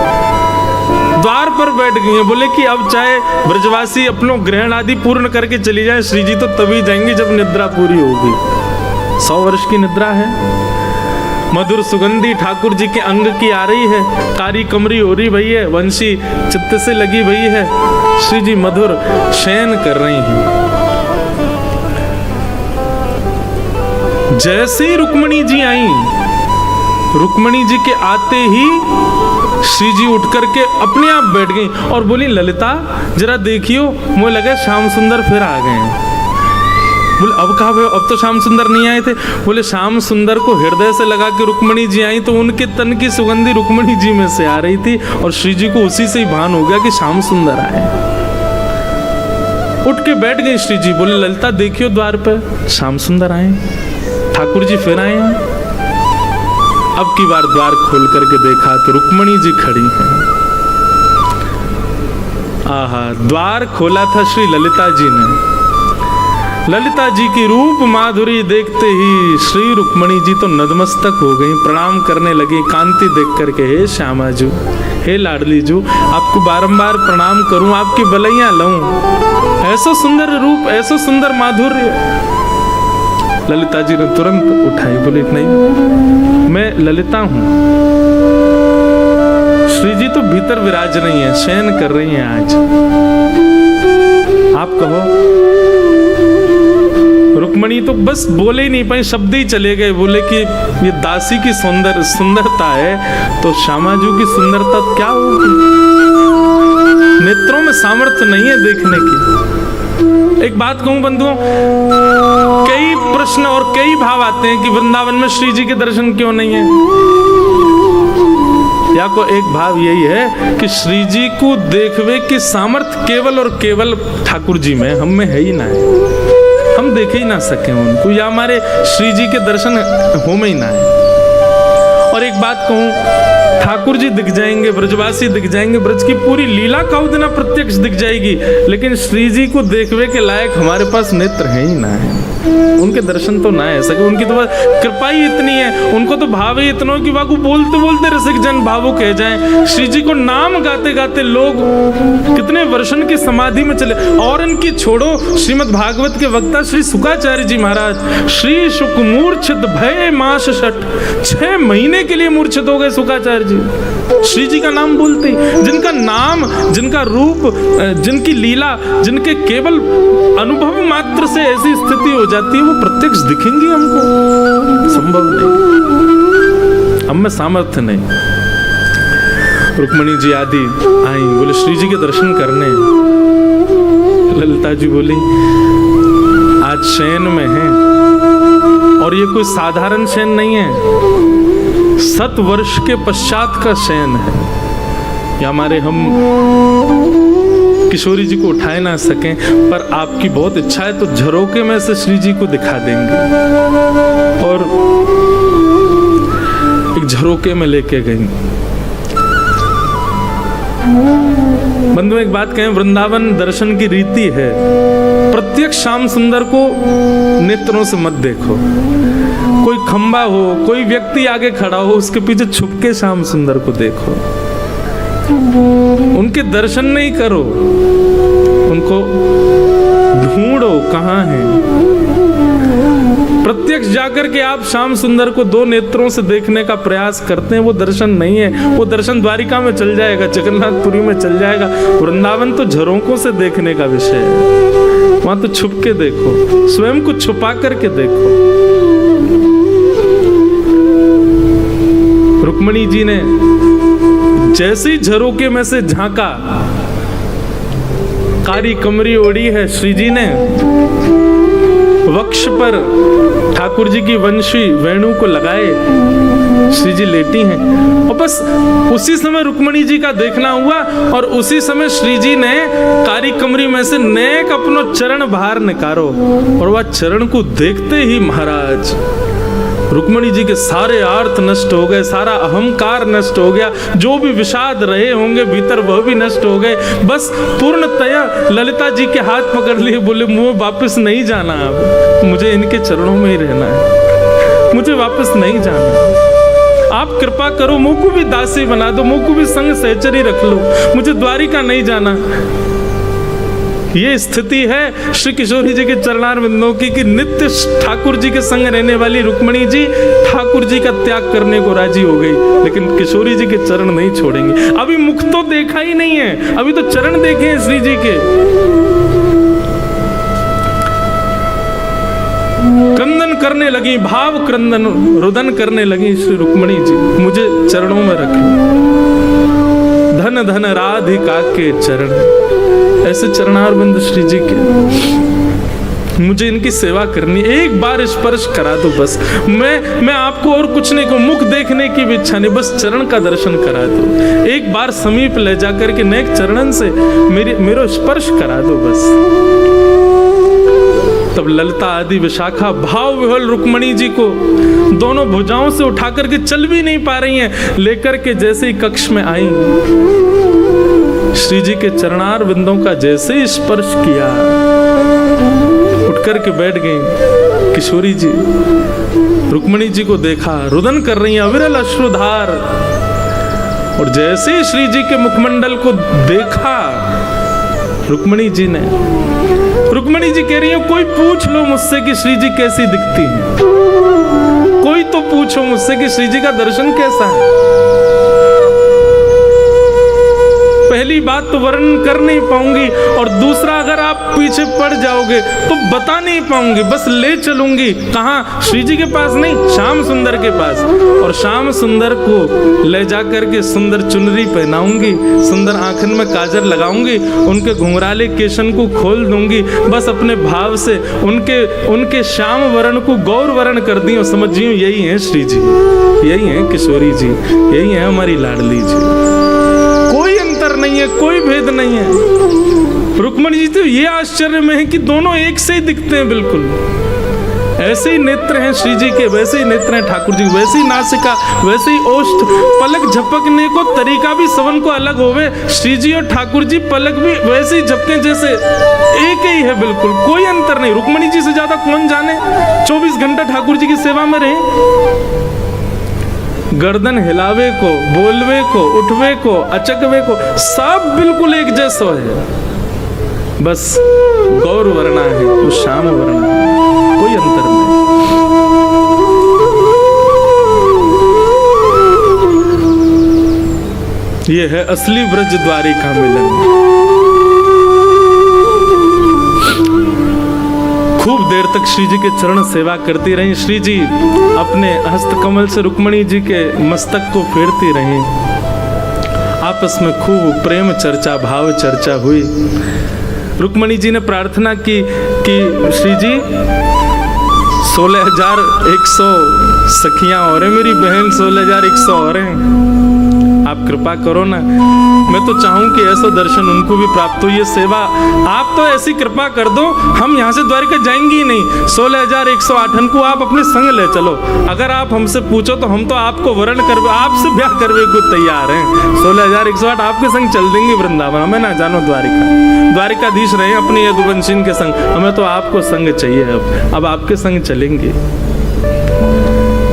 द्वार पर बैठ गई हैं। बोले कि अब चाहे ब्रजवासी अपनों ग्रहण आदि पूर्ण करके चली जाए, श्री जी तो तभी जाएंगी जब निद्रा पूरी होगी। 100 वर्ष की निद्रा है। मधुर सुगंधी ठाकुर जी के अंग की आ रही है, कारी कमरी हो रही भई है, वंशी चित्त से लगी भई है। श्री जी मधुर शयन कर रही हैं। जैसे ही रुक्मणी जी आई, रुक्मणी जी के आते ही श्री जी उठ करके अपने आप बैठ गई और बोली, ललिता जरा देखियो, मुझे लगा श्याम सुंदर फिर आ गए हैं। बोले अब कहा, अब तो श्याम सुंदर नहीं आए थे। बोले श्याम सुंदर को हृदय से लगा के रुक्मणी जी आई तो उनके तन की सुगंधी रुक्मणी जी में से आ रही थी और श्री जी को उसी से ही भान हो गया कि श्याम सुंदर आए। उठ के बैठ गई श्री जी। बोले ललिता देखियो द्वार पर श्याम सुंदर आए। ठाकुर जी फिर आए हैं। अब की बार द्वार खोल करके देखा तो रुक्मणी जी खड़ी हैं। आहा, द्वार खोला था श्री ललिता जी ने। ललिता जी की रूप माधुरी देखते ही श्री रुक्मणी जी तो नतमस्तक हो गई, प्रणाम करने लगी कांति देख करके। हे श्यामा जू, हे लाडली जू, आपको बारंबार प्रणाम करूं, आपकी बलैया लऊं, ऐसा सुंदर रूप, ऐसा सुंदर माधुर्य। ललिता जी ने तुरंत उठाई, बोली नहीं, मैं ललिता हूं। श्री जी तो भीतर विराज नहीं है, शयन कर रही हैं आज। आप कहो। रुक्मणी तो बस बोले ही नहीं पाई, शब्द ही चले गए। बोले कि ये दासी की सुंदरता है तो श्यामाजू की सुंदरता क्या होगी? नेत्रों में सामर्थ्य नहीं है देखने की। एक बात कहूं बंधुओं, कई प्रश्न और कई भाव आते हैं कि वृंदावन में श्री जी के दर्शन क्यों नहीं है। या को एक भाव यही है कि श्री जी को देखवे की सामर्थ्य केवल और केवल ठाकुर जी में, हम में है ही ना है। हम देख ही ना सके उनको, या हमारे श्री जी के दर्शन हो में ही ना है। और एक बात कहूं, ठाकुर जी दिख जाएंगे, ब्रजवासी दिख जाएंगे, ब्रज की पूरी लीला कौदिना प्रत्यक्ष दिख जाएगी, लेकिन श्री जी को देखवे के लायक हमारे पास नेत्र है ही ना है। उनके दर्शन तो ना है सके, उनकी तो बस कृपा ही इतनी है, उनको तो भाव ही इतना कि वाकू बोलते बोलते रसिक जन भावुक कह जाएं। श्री जी को नाम गाते गाते लोग कितने वर्षन की समाधि में चले। और इनकी छोड़ो, श्रीमद् भागवत के वक्ता श्री शुकाचार्य जी महाराज, श्री शुक मूर्छित भय मास षट, 6 महीने के लिए मूर्छित हो गए शुकाचार्य जी श्री जी का नाम बोलते ही। जिनका नाम, जिनका रूप, जिनकी लीला, जिनके केवल अनुभव मात्र से ऐसी स्थिति हो जाती है, वो प्रत्यक्ष दिखेंगी हमको? संभव नहीं, हम में सामर्थ्य नहीं। रुक्मणी जी आदि आई, बोले श्री जी के दर्शन करने। ललिता जी बोली आज शयन में है, और ये कोई साधारण शयन नहीं है, 7 वर्ष के पश्चात का शयन है। या हमारे हम किशोरी जी को उठाए ना सकें, पर आपकी बहुत इच्छा है तो झरोके में से श्री जी को दिखा देंगे। और एक झरोके में लेके गई। बंधु एक बात कहें, वृंदावन दर्शन की रीति है, प्रत्यक्ष श्याम सुंदर को नेत्रों से मत देखो। कोई खंबा हो, कोई व्यक्ति आगे खड़ा हो, उसके पीछे छुपके श्याम सुंदर को देखो। उनके दर्शन नहीं करो, उनको ढूंढो कहां है। प्रत्यक्ष जाकर के आप श्याम सुंदर को 2 नेत्रों से देखने का प्रयास करते हैं, वो दर्शन नहीं है। वो दर्शन द्वारिका में चल जाएगा, जगन्नाथपुरी में चल जाएगा। वृंदावन तो झरोकों से देखने का विषय है, वहां तो छुप के देखो, स्वयं को छुपा करके देखो। रुक्मणी जी ने जैसे ही झरोके में से झांका, कारी कमरी ओढ़ी है श्री जी ने, वक्ष पर ठाकुर जी की वंशी वेणु को लगाए, श्री जी लेटी हैं। और बस उसी समय रुक्मणी जी का देखना हुआ, और उसी समय श्री जी ने कारी कमरी में से नेक अपनो चरण बाहर निकारो, और वह चरण को देखते ही महाराज रुक्मणी जी के सारे आर्थ नष्ट हो गए, सारा अहंकार नष्ट हो गया, जो भी विषाद रहे होंगे भीतर वह भी नष्ट हो गए। बस पूर्णतया ललिता जी के हाथ पकड़ लिए, बोले मुझे वापस नहीं जाना, अब मुझे इनके चरणों में ही रहना है, मुझे वापस नहीं जाना। आप कृपा करो, मुझ को भी दासी बना दो, मुझ को भी संग सहचरी रख लो, मुझे द्वारिका नहीं जाना। ये स्थिति है श्री किशोरी जी के चरणारविंदों की, कि नित्य ठाकुर जी के संग रहने वाली रुक्मणी जी ठाकुर जी का त्याग करने को राजी हो गई, लेकिन किशोरी जी के चरण नहीं छोड़ेंगे। अभी मुख तो देखा ही नहीं है, अभी तो चरण देखे हैं श्री जी के। क्रंदन करने लगी, भाव क्रंदन, रुदन करने लगी श्री रुक्मणी जी, मुझे चरणों में रख लो, धन धन राधिका के चरण, ऐसे चरणारविंद श्री जी के, मुझे इनकी सेवा करनी, एक बार स्पर्श करा दो बस। मैं आपको और कुछ नहीं कहूं, मुख देखने की भी इच्छा नहीं, बस चरण का दर्शन करा दो, एक बार समीप ले जाकर के, नेक चरणन से मेरा स्पर्श करा दो बस। तब ललिता आदि विशाखा भाव विह्वल रुक्मणी जी को दोनों भुजाओं से उठा करके चल भी नहीं पा रही हैं, लेकर के जैसे ही कक्ष में आई, श्री जी के चरणार बिंदों का जैसे ही स्पर्श किया, उठ करके बैठ गई। किशोरी जी रुक्मणी जी को देखा, रुदन कर रही हैं, अविरल अश्रुधार, और जैसे ही श्री जी के मुखमंडल को देखा रुक्मणी जी ने, रुक्मणी जी कह रही है कोई पूछ लो मुझसे कि श्री जी कैसी दिखती हैं, कोई तो पूछो मुझसे कि श्री जी का दर्शन कैसा है। पहली बात तो वर्णन कर नहीं पाऊंगी, और दूसरा अगर आप पीछे पड़ जाओगे तो बता नहीं पाऊंगी, बस ले चलूंगी कहाँ, श्री जी के पास नहीं, श्याम सुंदर के पास, और श्याम सुंदर को ले जाकर के सुंदर चुनरी पहनाऊंगी, सुंदर आंखन में काजल लगाऊंगी, उनके घुंघराले केशन को खोल दूंगी, बस अपने भाव से उनके श्याम वर्ण को गौर वर्ण कर दी, और समझियो यही है श्री जी, यही है किशोरी जी, यही है हमारी लाडली जी। कोई अंतर नहीं है, कोई भेद नहीं है। रुक्मणी जी तो ये आश्चर्य में है कि दोनों एक से ही दिखते हैं, बिल्कुल ऐसे ही नेत्र हैं श्री जी के, वैसे ही नेत्र हैं ठाकुर जी, वैसे ही नासिका, वैसे ही ओष्ठ, पलक झपकने को तरीका भी सवन को अलग होवे, श्री जी और ठाकुर जी पलक भी वैसे ही झपके जैसे एक ही है, बिल्कुल कोई अंतर नहीं। रुक्मणी जी से ज्यादा कौन जाने, 24 घंटा ठाकुर जी की सेवा में रहे, गर्दन हिलावे को, बोलवे को, उठवे को, अचकवे को, सब बिल्कुल एक जैसा है, बस गौर वर्णा है, वो श्याम वर्णा है, कोई अंतर नहीं। ये है असली ब्रज द्वारिका मिलन। खूब देर तक श्री जी के चरण सेवा करती रही श्री जी, अपने हस्त कमल से रुक्मणी जी के मस्तक को फेरती रही, आपस में खूब प्रेम चर्चा, भाव चर्चा हुई। रुक्मणी जी ने प्रार्थना की कि श्री जी 16,100 सखियां और है, मेरी बहन 16,100 और हैं, आप कृपा करो ना, मैं तो चाहूं कि ऐसा दर्शन उनको भी प्राप्त हो, ये सेवा आप तो ऐसी कृपा कर दो, हम यहाँ से द्वारिका जाएंगे ही नहीं, 16,108 को आप अपने संग ले चलो, अगर आप हमसे पूछो तो हम तो आपको वर्ण कर, आपसे ब्याह करने को तैयार हैं, 16,108 आपके संग चल देंगे वृंदावन, हमें ना जानो द्वारिका, द्वारिकाधीश रहे अपने यदुवंशी के संग, हमें तो आपको संग चाहिए, अब आपके संग चलेंगे।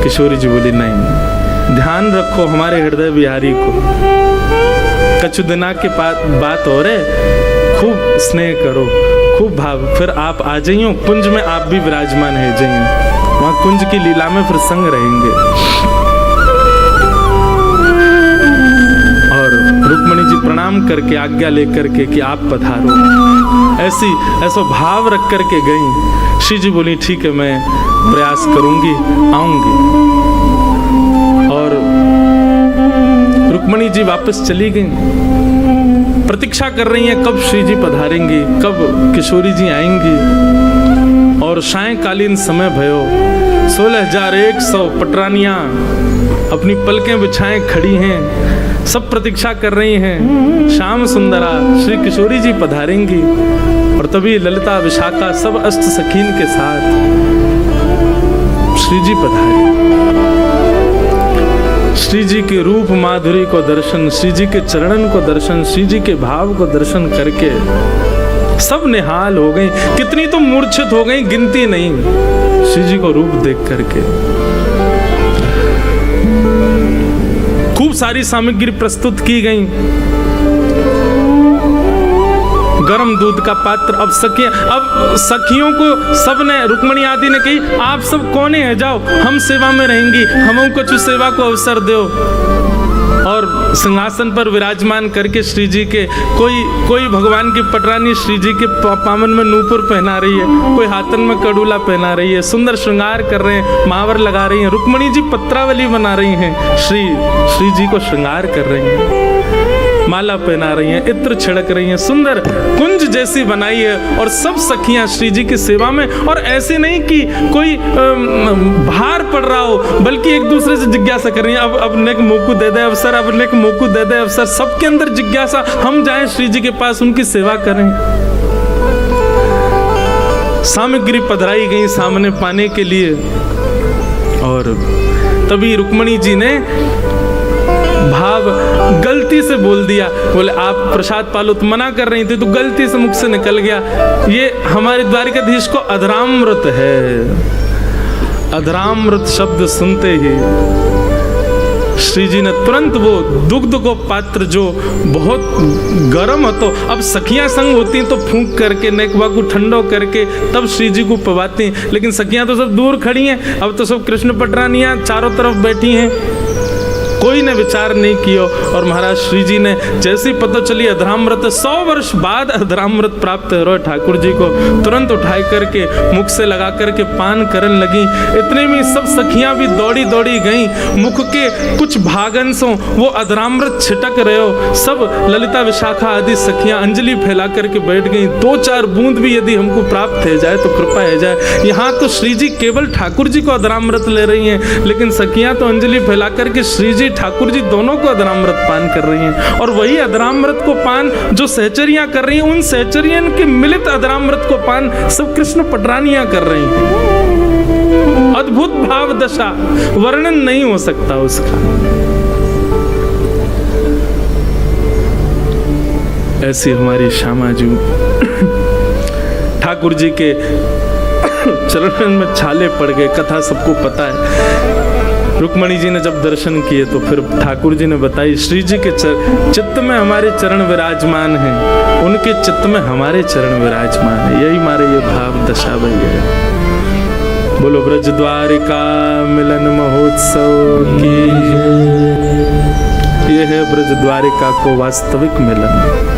किशोरी जी बोली नहीं, ध्यान रखो हमारे हृदय बिहारी को, कछु दिना के बात हो रहे, खूब स्नेह करो, खूब भाव, फिर आप आ जाइयो कुंज में, आप भी विराजमान है जाइयो, वहां कुंज की लीला में फिर संग रहेंगे। और रुक्मणी जी प्रणाम करके आज्ञा लेकर के कि आप पधारो, ऐसा भाव रख करके गई। श्री जी बोली ठीक है, मैं प्रयास करूंगी, आऊंगी। और रुक्मणी जी वापस चली गई, प्रतीक्षा कर रही हैं कब श्री जी पधारेंगी, कब किशोरी जी आएंगी। और सायंकालीन समय भयो, 16,100 पटरानियां अपनी पलकें बिछाएं खड़ी हैं, सब प्रतीक्षा कर रही हैं, श्याम सुंदरा श्री किशोरी जी पधारेंगी। और तभी ललिता विशाखा सब अष्ट सखीन के साथ श्री जी पधारे। श्री जी के रूप माधुरी को दर्शन, श्री जी के चरणन को दर्शन, श्री जी के भाव को दर्शन करके सब निहाल हो गई, कितनी तो मूर्छित हो गई, गिनती नहीं, श्री जी को रूप देख करके। खूब सारी सामग्री प्रस्तुत की गई, गर्म दूध का पात्र, अब सखियों को सबने, रुक्मणी आदि ने कही आप सब कोने हैं, जाओ हम सेवा में रहेंगी, हम कुछ सेवा को अवसर दो। और सिंहासन पर विराजमान करके श्री जी के कोई भगवान की पटरानी श्री जी के पामन में नूपुर पहना रही है, कोई हाथन में कड़ूला पहना रही है, सुंदर श्रृंगार कर रहे हैं, महावर लगा रही हैं, रुक्मणी जी पत्रावली बना रही हैं, श्री जी को श्रृंगार कर रही हैं, माला पहना रही हैं, इत्र छिड़क रही हैं, सुंदर कुंज जैसी बनाई है। और सब सखियां श्री जी की सेवा में, और ऐसे नहीं कि कोई भार पड़ रहा हो, बल्कि एक दूसरे से जिज्ञासा कर रही हैं, अब नेक मोकू दे दे अवसर, अब नेक मोकू दे दे अवसर, सबके अंदर जिज्ञासा, हम जाएं श्री जी के पास उनकी सेवा करें। सामग्री पधराई गई सामने पाने के लिए। और तभी रुक्मणी जी ने भाव गलती से बोल दिया, बोले आप प्रसाद पालो, तो मना कर रही थी तो गलती से मुख से निकल गया। ये हमारे द्वारिकाधीश को अधरामृत है। अधरामृत शब्द सुनते ही श्री जी ने तुरंत वो दुग्ध को पात्र जो बहुत गर्म हो, तो अब सखियां संग होती तो फूंक करके नेकवा को ठंडो करके तब श्री जी को पवाती, लेकिन सखियां तो सब दूर खड़ी हैं। अब तो सब कृष्ण पटरानियां चारों तरफ बैठी हैं, कोई ने विचार नहीं किया। और महाराज श्री जी ने जैसी पता चली अधरामृत 100 वर्ष बाद अधरामृत प्राप्त हो ठाकुर जी को, तुरंत उठाई करके मुख से लगा करके पान करने लगी। इतने में सब सखियां भी दौड़ी दौड़ी गई, मुख के कुछ भागंशों वो अधरामृत छिटक रहे हो। सब ललिता विशाखा आदि सखियां अंजलि फैला करके बैठ गई, 2-4 बूंद भी यदि हमको प्राप्त हो जाए तो कृपा हो जाए। यहाँ तो श्री जी केवल ठाकुर जी को अधरामृत ले रही हैं, लेकिन सखियां तो अंजलि फैला करके श्री जी ठाकुर जी दोनों को अधरामृत पान कर रही हैं। और वही अधरामृत को पान जो सहचरियां कर रही हैं, उन सहचरियन के मिलित अधरामृत को पान सब कृष्ण पटरानियां कर रही हैं। अद्भुत भाव दशा, वर्णन नहीं हो सकता उसका। ऐसी हमारी श्यामा जी ठाकुर जी के चरणन में छाले पड़ गए, कथा सबको पता है। रुक्मणी जी ने जब दर्शन किए तो फिर ठाकुर जी ने बताई, श्री जी के चित्त में हमारे चरण विराजमान हैं, उनके चित्त में हमारे चरण विराजमान है। यही हमारे ये भाव दशा भई है। बोलो ब्रज द्वारिका मिलन महोत्सव की, ये है ब्रज द्वारिका को वास्तविक मिलन।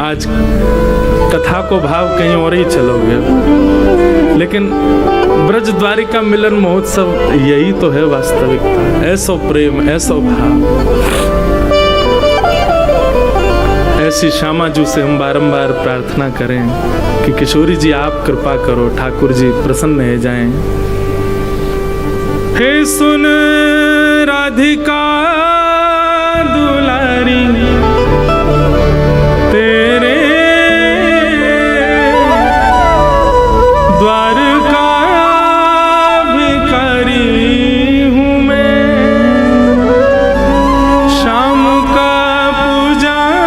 आज कथा को भाव कहीं और ही चलोगे, लेकिन ब्रज द्वारिका मिलन महोत्सव यही तो है वास्तविकता। ऐसो प्रेम, ऐसो भाव, ऐसी श्यामा जी से हम बारंबार प्रार्थना करें कि किशोरी जी आप कृपा करो, ठाकुर जी प्रसन्न हो जाएं। हे सुन राधिका दुलारी, तेरे द्वार का भिखारी हूँ मैं, शाम का पुजारी,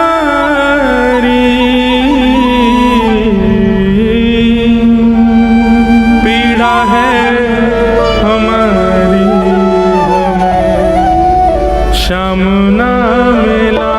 पीड़ा है हमारी, श्याम ना मिला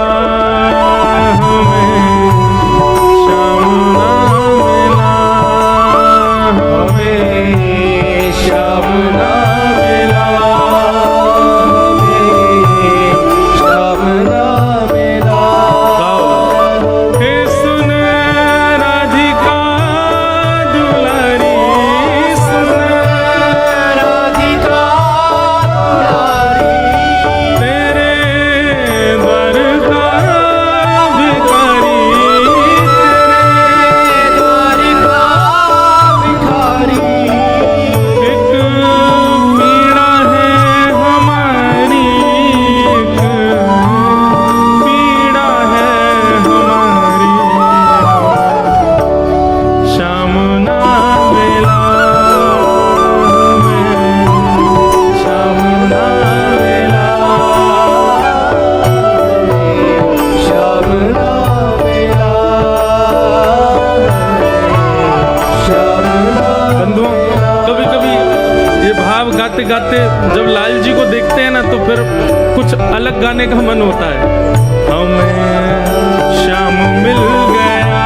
गाते जब लाल जी को देखते हैं ना तो फिर कुछ अलग गाने का मन होता है। हमें श्याम मिल गया,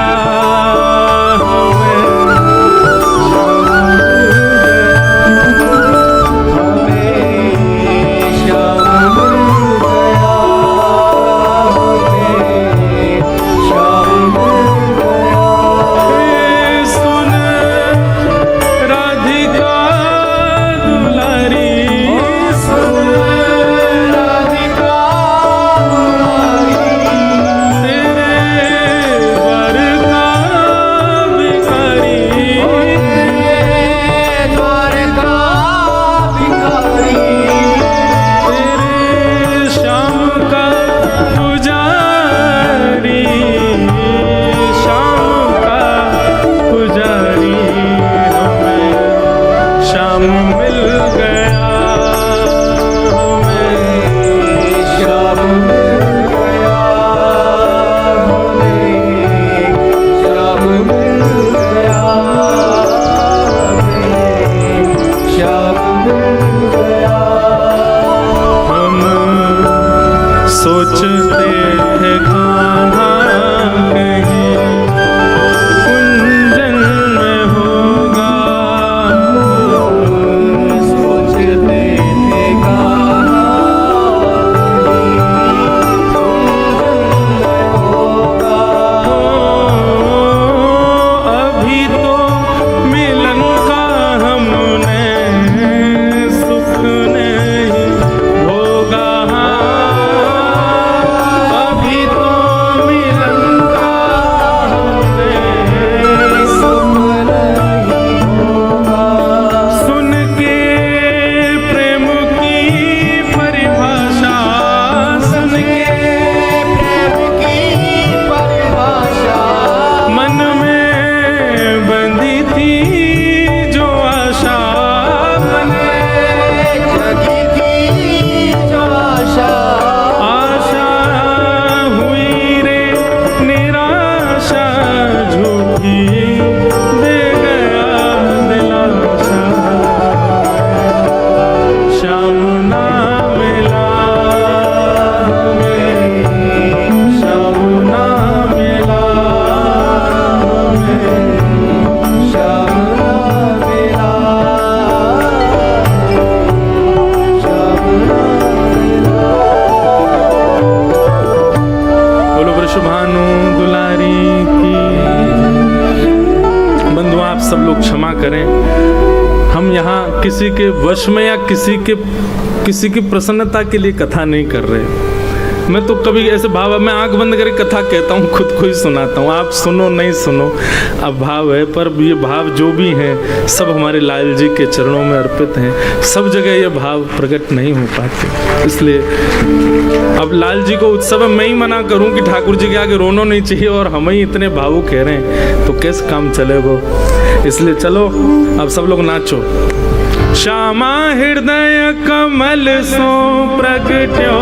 किसी के वश में या किसी की प्रसन्नता के लिए कथा नहीं कर रहे। मैं तो कभी ऐसे भाव, मैं आंख बंद करके कथा कहता हूँ, खुद को ही सुनाता हूँ, आप सुनो नहीं सुनो, अब भाव है। पर ये भाव जो भी हैं सब हमारे लाल जी के चरणों में अर्पित हैं। सब जगह ये भाव प्रकट नहीं हो पाते, इसलिए अब लाल जी को उत्सव मैं ही मना करूँ कि ठाकुर जी के आगे रोना नहीं चाहिए और हम ही इतने भावुक कह रहे हैं तो कैसे काम चले वो। इसलिए चलो अब सब लोग नाचो। श्यामा हृदय कमल सो प्रगट्यो